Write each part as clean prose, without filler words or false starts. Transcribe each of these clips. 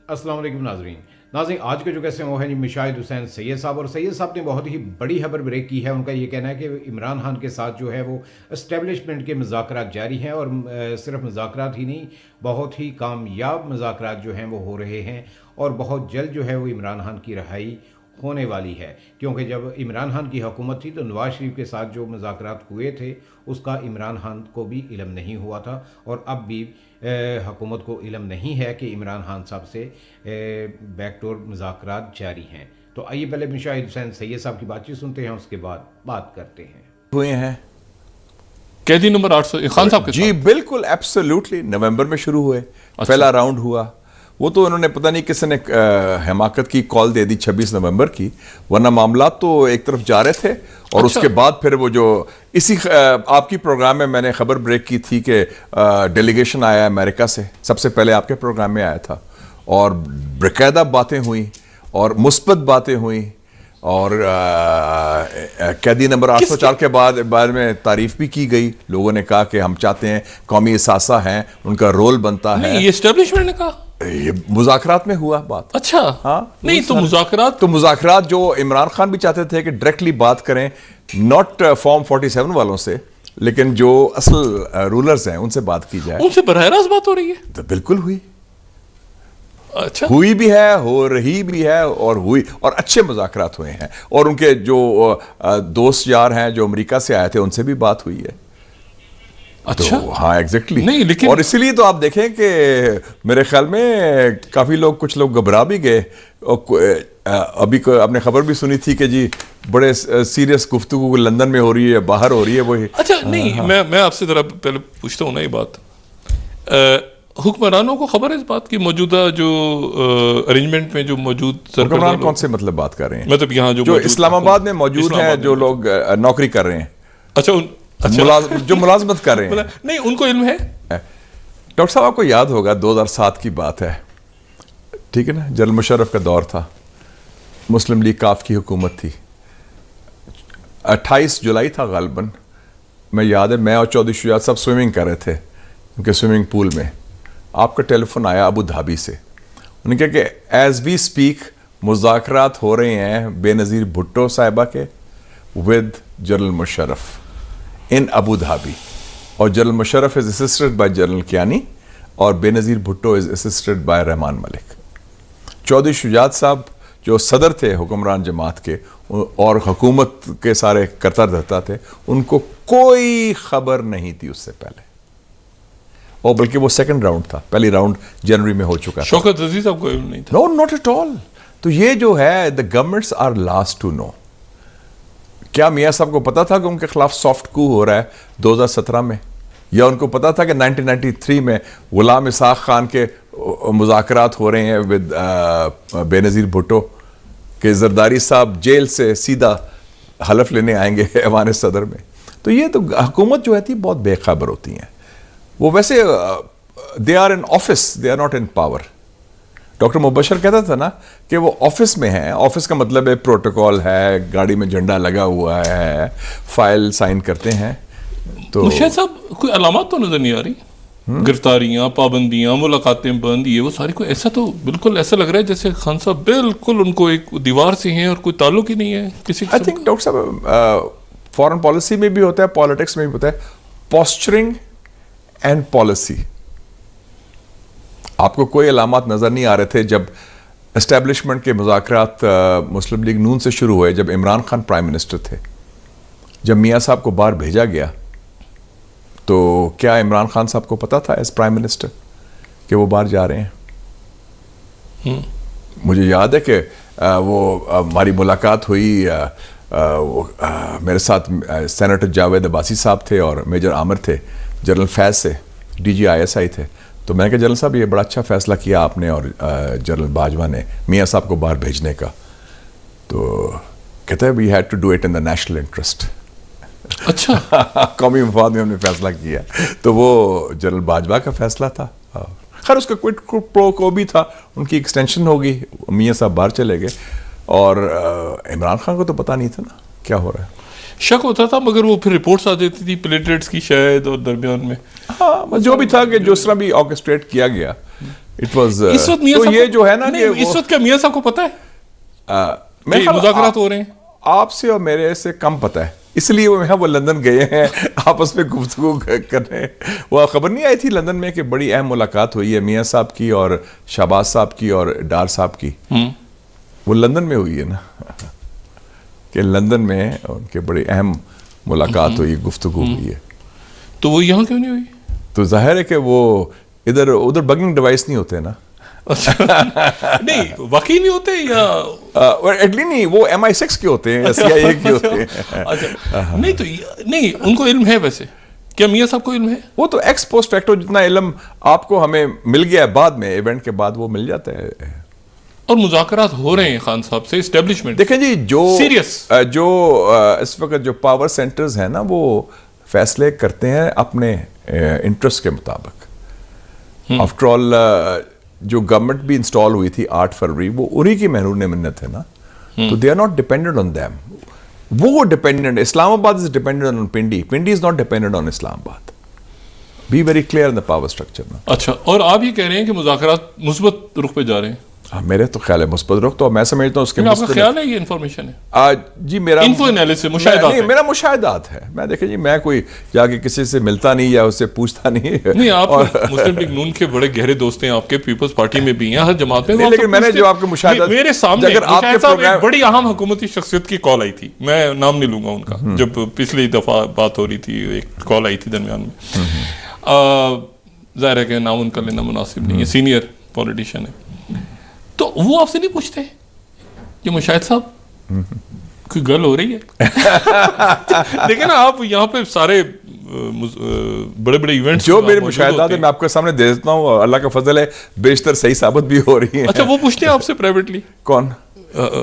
السلام علیکم ناظرین آج کے جو قصے وہ ہیں جی مشاہد حسین سید صاحب، اور سید صاحب نے بہت ہی بڑی خبر بریک کی ہے. ان کا یہ کہنا ہے کہ عمران خان کے ساتھ جو ہے وہ اسٹیبلشمنٹ کے مذاکرات جاری ہیں، اور صرف مذاکرات ہی نہیں، بہت ہی کامیاب مذاکرات جو ہیں وہ ہو رہے ہیں، اور بہت جلد جو ہے وہ عمران خان کی رہائی ہونے والی ہے. کیونکہ جب عمران خان کی حکومت تھی تو نواز شریف کے ساتھ جو مذاکرات ہوئے تھے اس کا عمران خان کو بھی علم نہیں ہوا تھا، اور اب بھی حکومت کو علم نہیں ہے کہ عمران خان صاحب سے بیک ڈور مذاکرات جاری ہیں. تو آئیے پہلے مشاہد حسین سید صاحب کی بات چیت سنتے ہیں، اس کے بعد بات کرتے ہیں. ہوئے ہیں قیدی نمبر 800 خان صاحب کے جی بالکل ایبسولوٹلی نومبر میں شروع ہوئے. پہلا راؤنڈ ہوا، وہ تو انہوں نے پتہ نہیں کس نے حماقت کی کال دے دی 26 نومبر کی، ورنہ معاملات تو ایک طرف جا رہے تھے. اور اس کے بعد پھر وہ جو اسی آپ کی پروگرام میں نے خبر بریک کی تھی کہ ڈیلیگیشن آیا امریکہ سے، سب سے پہلے آپ کے پروگرام میں آیا تھا، اور باقاعدہ باتیں ہوئیں اور مثبت باتیں ہوئیں، اور قیدی نمبر 804 کے بعد میں تعریف بھی کی گئی. لوگوں نے کہا کہ ہم چاہتے ہیں قومی اثاثہ ہیں، ان کا رول بنتا ہے. یہ اسٹیبلشمنٹ نے کہا یہ مذاکرات میں ہوا بات. اچھا ہاں نہیں تو مذاکرات جو عمران خان بھی چاہتے تھے کہ ڈائریکٹلی بات کریں، ناٹ فارم 47 والوں سے، لیکن جو اصل رولرز ہیں ان سے بات کی جائے. ان سے براہ راست بات ہو رہی ہے؟ تو بالکل ہوئی. اچھا ہوئی بھی ہے، ہو رہی بھی ہے، اور ہوئی، اور اچھے مذاکرات ہوئے ہیں. اور ان کے جو دوست یار ہیں جو امریکہ سے آئے تھے ان سے بھی بات ہوئی ہے. اچھا ہاں ایگزیکٹلی. نہیں لیکن اور اسی لیے تو آپ دیکھیں کہ میرے خیال میں کافی کچھ لوگ گھبرا بھی گئے. ابھی آپ نے خبر بھی سنی تھی کہ جی بڑے سیریس گفتگو لندن میں ہو رہی ہے، باہر ہو رہی ہے. وہی اچھا نہیں میں آپ سے ذرا پہلے پوچھتا ہوں نا یہ بات، حکمرانوں کو خبر ہے اس بات کی موجودہ جو ارینجمنٹ میں جو موجود حکمران کون سے مطلب بات کر رہے ہیں؟ مطلب یہاں جو اسلام آباد میں موجود ہیں، جو لوگ نوکری کر رہے ہیں، اچھا جو ملازمت کر رہے ہیں، نہیں ان کو علم ہے. ڈاکٹر صاحب آپ کو یاد ہوگا 2007 کی بات ہے، ٹھیک ہے نا، جنرل مشرف کا دور تھا، مسلم لیگ کاف کی حکومت تھی. 28 جولائی تھا غالباً، میں یاد ہے میں اور چودھری شجاعت صاحب سوئمنگ کر رہے تھے ان کے سوئمنگ پول میں. آپ کا ٹیلی فون آیا ابو دھابی سے. انہوں نے کہا کہ ایز وی اسپیک مذاکرات ہو رہے ہیں بے نظیر بھٹو صاحبہ کے with general Musharraf in Abu Dhabi, اور general Musharraf is assisted by general Kayani, اور Benazir Bhutto is assisted by Rehman Malik. Chaudhry Shujaat صاحب جو صدر تھے حکمران جماعت کے اور حکومت کے سارے کرتا دھرتا تھے، ان کو کوئی خبر نہیں تھی اس سے پہلے، اور بلکہ وہ سیکنڈ راؤنڈ تھا، پہلی راؤنڈ جنوری میں ہو چکا تھا. شوکت عزیز صاحب کو علم نہیں تھا؟ نو ناٹ ایٹ آل. تو یہ جو ہے the governments are last to know. کیا میاں صاحب کو پتا تھا کہ ان کے خلاف سافٹ کو ہو رہا ہے 2017 میں، یا ان کو پتا تھا کہ 1993 میں غلام اسحاق خان کے مذاکرات ہو رہے ہیں ود بے نظیر بھٹو کہ زرداری صاحب جیل سے سیدھا حلف لینے آئیں گے ایوان صدر میں؟ تو یہ تو حکومت جو ہے تھی بہت بے خبر ہوتی ہیں. وہ ویسے they are in office, they are not in power. Doctor Mubashir کہتا تھا نا کہ وہ آفس میں ہیں. آفس کا مطلب ہے پروٹوکول ہے، گاڑی میں جھنڈا لگا ہوا ہے، فائل سائن کرتے ہیں. تو مشاہد صاحب کوئی علامات تو نظر نہیں آ رہی؟ گرفتاریاں، پابندیاں، ملاقاتیں بند، یہ وہ ساری کوئی ایسا تو بالکل ایسا لگ رہا ہے جیسے خان صاحب بالکل ان کو ایک دیوار سے ہیں اور کوئی تعلق ہی نہیں ہے کسی آئی تھنک ڈاکٹر صاحب فارن پالیسی میں بھی ہوتا ہے، پالیٹکس میں بھی ہوتا ہے، پوسچرنگ اینڈ پالیسی. آپ کو کوئی علامات نظر نہیں آ رہے تھے جب اسٹیبلشمنٹ کے مذاکرات مسلم لیگ نون سے شروع ہوئے، جب عمران خان پرائم منسٹر تھے، جب میاں صاحب کو باہر بھیجا گیا، تو کیا عمران خان صاحب کو پتا تھا ایز پرائم منسٹر کہ وہ باہر جا رہے ہیں؟ مجھے یاد ہے کہ وہ ہماری ملاقات ہوئی، میرے ساتھ سینیٹر جاوید عباسی صاحب تھے اور میجر عامر تھے، جنرل فیض سے DGISI تھے. تو میں نے کہا جنرل صاحب یہ بڑا اچھا فیصلہ کیا آپ نے اور جنرل باجوہ نے میاں صاحب کو باہر بھیجنے کا. تو کہتا ہے we had to do it in the national interest. اچھا قومی مفاد میں ہم نے فیصلہ کیا. تو وہ جنرل باجوہ کا فیصلہ تھا. خیر اس کا کوئٹ پرو کو بھی تھا، ان کی ایکسٹینشن ہوگی، میاں صاحب باہر چلے گئے، اور عمران خان کو تو پتہ نہیں تھا نا کیا ہو رہا ہے. شک ہوتا تھا، مگر وہ پھر رپورٹس آ جاتی تھی پلیٹلیٹس کی شاید، اور درمیان میں ہاں جو بھی تھا کہ جس طرح بھی آرکسٹریٹ کیا گیا. इट वाज इस वक्त मियां तो साहब ये जो है ना नहीं, कि इस वक्त क्या मियां साहब को पता है मैं कि मुज़ाकरात हो रहे हैं? आपसे और मेरे से कम पता है, इसलिए वो लंदन गए हैं आपस में गुफ्तगू करने। वो खबर नहीं आई थी लंदन में कि बड़ी अहम मुलाकात हुई है मियां साहब की और शहबाज साहब की और डार साहब की। वो लंदन में हुई है ना कि लंदन में उनके बड़ी अहम मुलाकात हुई, गुफ्तगू हुई है। तो वो यहाँ क्यों नहीं हुई? तो जाहिर है कि वो इधर उधर बगिंग डिवाइस नहीं होते ना। नहीं वाकई नहीं होते या एटली नहीं, वो MI6 के होते हैं, CIA के होते हैं। अच्छा नहीं तो नहीं उनको इल्म है वैसे, क्या मियां साहब को इल्म है? वो तो एक्स पोस्ट फैक्टो जितना इल्म आपको हमें मिल गया है बाद में, इवेंट के बाद वो मिल जाता है। और मुज़ाकरात हो रहे हैं खान साहब से एस्टेब्लिशमेंट? देखें जी, जो Serious? इस वक्त जो पावर सेंटर्स हैं ना, वो फैसले करते हैं अपने इंटरेस्ट के मुताबिक। आफ्टर ऑल जो गवर्नमेंट भी इंस्टॉल हुई थी 8 फरवरी, वो उन्हीं की महरून मिन्नत है ना, तो they are not dependent on them. वो dependent, Islamabad is dependent on Pindi, Pindi is not dependent on Islamabad. Be very clear in the power structure ना। अच्छा, और आप ये कह रहे हैं कि मुज़ाकरात मुस्बत रुख पे जा रहे हैं? हाँ, मेरे तो ख्याल है मुस्बत रुख, तो मैं समझता हूँ उसके आपका ख्याल है ये इन्फॉर्मेशन है? जी मेरा इन्फो एनालिसिस मुशाहिदात नहीं, है। मेरा मुशाहिदात है। मैं देखें जी, मैं कोई जाके किसी से मिलता नहीं या उससे पूछता नहीं। आप मुस्लिम लीग नून के बड़े गहरे दोस्त हैं, आपके पीपल्स पार्टी में भी हैं, हर जमात में। नहीं, लेकिन मैंने जो आपके मुशाहिदात मेरे सामने अगर आपके मुशाहिद साहब प्रोग्राम एक बड़ी अहम हुकूमती शख्सियत की कॉल आई थी, मैं नाम नहीं लूंगा उनका, जब पिछली दफा बात हो रही थी एक कॉल आई थी दरमियान में। जाहिर है कि नाम उनका लेना मुनासिब नहीं है, सीनियर पॉलिटिशियन है। तो वो आपसे नहीं पूछते कि मुशाहिद साहब कोई गल हो रही है? देखिए ना, आप यहाँ पे सारे बड़े बड़े इवेंट्स जो मेरे मुशाहिदात है मैं आपके सामने दे देता हूँ, अल्लाह का फजल है, बेशतर सही साबित भी हो रही है। अच्छा, वो पूछते हैं आपसे प्राइवेटली? कौन?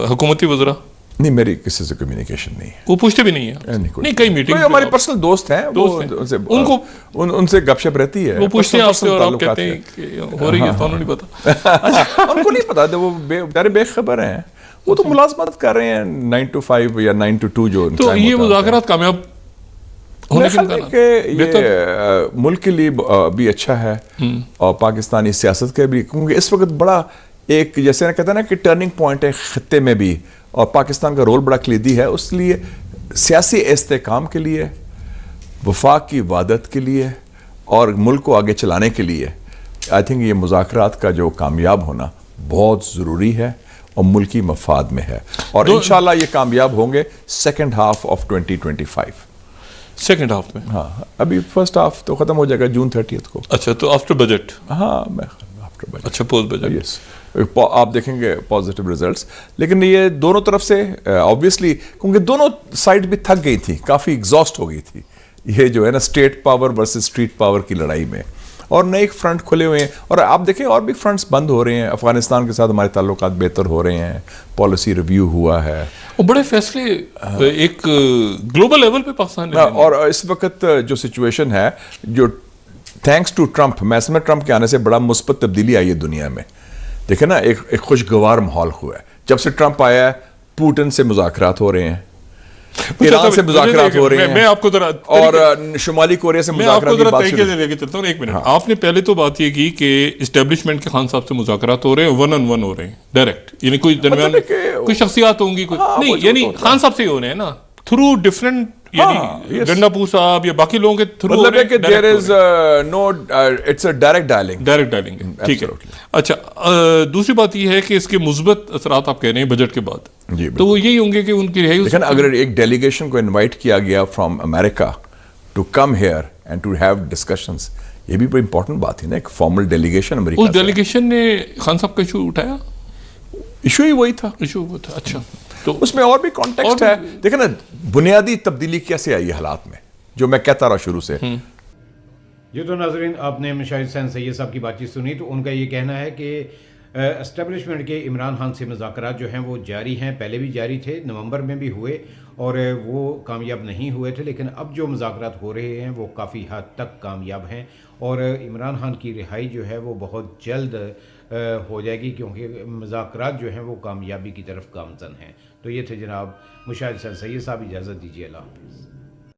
हुकूमती वज़रा? नहीं, मेरी किसी से कम्युनिकेशन नहीं है। वो पूछते भी नहीं है? नहीं, कई मीटिंग हमारे पर्सनल दोस्त हैं, वो उनसे गपशप रहती है। वो पूछते हैं आपसे और आप कहते हैं कि हो रही है, तो उन्हें नहीं पता। उनको नहीं पता, वो बेचारे बेखबर हैं। वो तो मुलाजमत कर रहे हैं 9 to 5 या 9 to 2 जो। तो ये मुज़ाकरात कामयाब होने के ये मुल्क के लिए भी अच्छा है और पाकिस्तानी सियासत के भी, क्योंकि इस वक्त बड़ा एक जैसे कहते हैं ना कि टर्निंग पॉइंट है खत्ते में भी, और पाकिस्तान का रोल बड़ा कलीदी है। उसलिए सियासी इस्तेकाम के लिए, वफाक की वादत के लिए और मुल्क को आगे चलाने के लिए आई थिंक ये मुज़ाकरात का जो कामयाब होना बहुत ज़रूरी है और मुल्की मफाद में है। और इंशाल्लाह ये कामयाब होंगे second half of 2025। Second half में? हाँ, अभी फर्स्ट हाफ तो ख़त्म हो जाएगा जून 30 को। अच्छा, तो आफ्टर बजट? हाँ, मैं आफ्टर बजट। अच्छा, पोस्ट बजट। यस, आप देखेंगे पॉजिटिव रिजल्ट्स। लेकिन ये दोनों तरफ से ऑब्वियसली, क्योंकि दोनों साइड भी थक गई थी, काफ़ी एग्जॉस्ट हो गई थी, ये जो है ना state power versus street power की लड़ाई में। और नए फ्रंट खुले हुए हैं, और आप देखें और भी फ्रंट्स बंद हो रहे हैं। अफगानिस्तान के साथ हमारे ताल्लुकात बेहतर हो रहे हैं, पॉलिसी रिव्यू हुआ है, वो बड़े फैसले एक ग्लोबल लेवल पे पाकिस्तान ने। और इस वक्त जो सिचुएशन है, जो थैंक्स टू ट्रंप, मैं समझ ट्रंप के आने से बड़ा मुस्बत तब्दीली आई है दुनिया में। देखे ना, एक खुशगवार माहौल हुआ है जब से ट्रंप आया है। पुतिन से मुज़ाकरात हो रहे हैं, ईरान से मुज़ाकरात हो रहे हैं, मैं आपको जरा और शुमाली कोरिया से मुज़ाकरात की बात तरीके से लेके चलता हूँ। एक मिनट, आपने पहले तो बात ये की कि इस्टेब्लिशमेंट के खान साहब से मुज़ाकरात हो रहे हैं, 1-on-1 हो रहे हैं, डायरेक्ट, यानी कोई दरमियान कोई शख्सियात होंगी, कोई नहीं, यानी खान साहब से ही हो रहे हैं ना, थ्रू डिफरेंट, यानी गंडापुर साहब या बाकी लोगों के थ्रू, मतलब है कि there is no, it's a direct dialling. ठीक है। अच्छा, दूसरी बात यह है कि इसके मुस्बत असरात आप कह रहे हैं बजट के बाद, तो वो यही होंगे कि उनकी रिहाई। लेकिन अगर एक डेलीगेशन को इनवाइट किया गया from America to come here and to have discussions, ये भी बड़ी इंपॉर्टेंट बात है ना, एक फॉर्मल डेलीगेशन अमेरिका। उस डेलीगेशन ने खान साहब का इशू उठाया? इशू ही वही था, इशू वो था। अच्छा, तो उसमें और भी कॉन्टेक्स्ट है। देखो ना, बुनियादी तब्दीली कैसे आई है हालात में, जो मैं कहता रहा शुरू से। ये तो नाज़रीन, आपने मुशाहिद हुसैन सैयद साहब की बातचीत सुनी, तो उनका ये कहना है कि एस्टेब्लिशमेंट के इमरान खान से मुज़ाकरात जो हैं वो जारी हैं, पहले भी जारी थे, नवंबर में भी हुए और वो कामयाब नहीं हुए थे। लेकिन अब जो मुज़ाकरात हो रहे हैं वो काफ़ी हद तक कामयाब हैं और इमरान खान की रिहाई जो है वो बहुत जल्द हो जाएगी, क्योंकि मुज़ाकरात जो हैं वो कामयाबी की तरफ गामज़न हैं। तो ये थे जनाब मुशाहिद हुसैन सैयद साहब, इजाज़त दीजिए, अल्लाह हाफ़िज़।